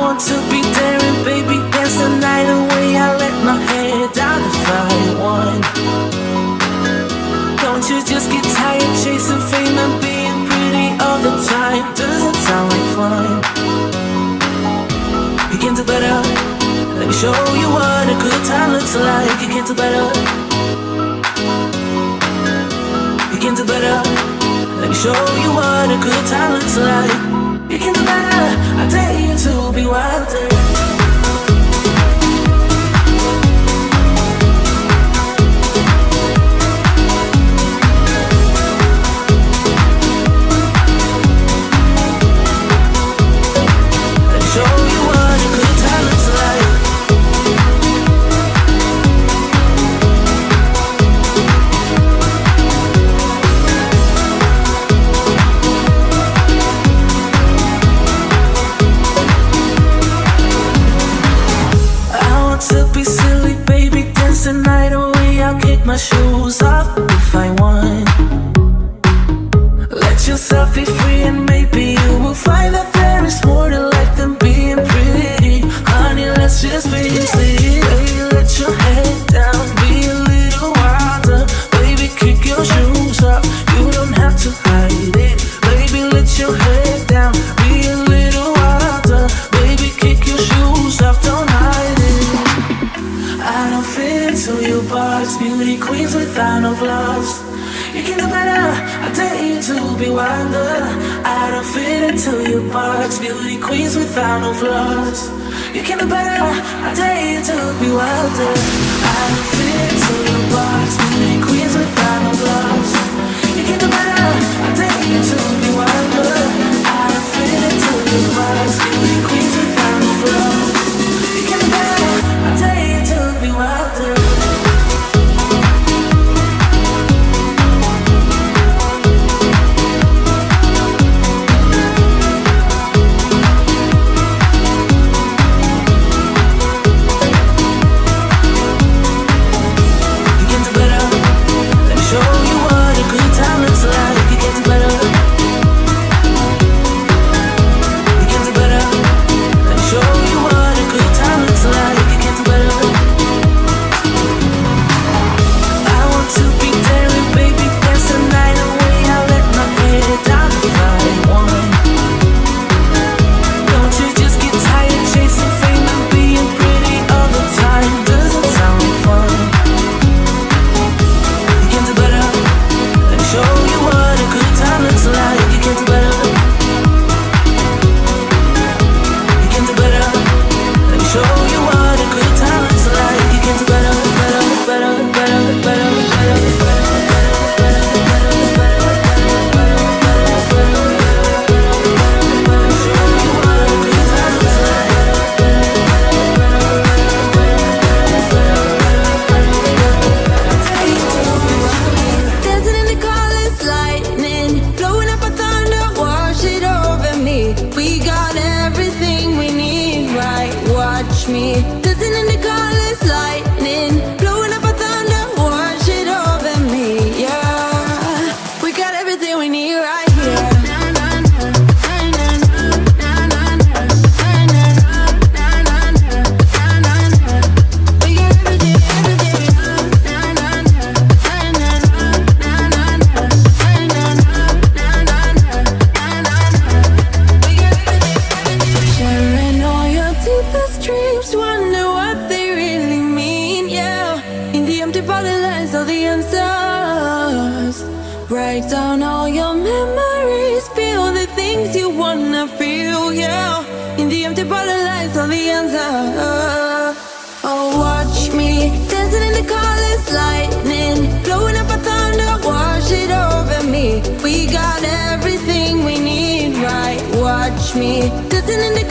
want to be daring, baby, dance the night away. I let my head down if I want. Don't you just get tired chasing fame and being pretty all the time? Doesn't sound like fun. You can do better. Let me show you what a good time looks like. You can do better. You can do better. Let me show you what a good time looks like. You can do better. I dare you to be wilder. My shoes off if I want. Let yourself be free and maybe you will find that there is more to life than being pretty. Honey, let's just face it. Baby, let your head down, be a little wilder. Baby, kick your shoes off, you don't have to hide it. Baby, let your head down, be a little wilder. Baby, kick your shoes off, don't hide it. I don't fit into your box, beauty queens without no flaws. You can do better, I dare you to be wilder. I don't fit into your box, beauty queens without no flaws. You can do better, I dare you to be wilder. I don't fit into your box, beauty queens without no flaws. You can do better, I dare you to be wilder. I don't fit into your box, beauty queens without no flaws. You can do better, I dare you to be wilder. Me, dancing in the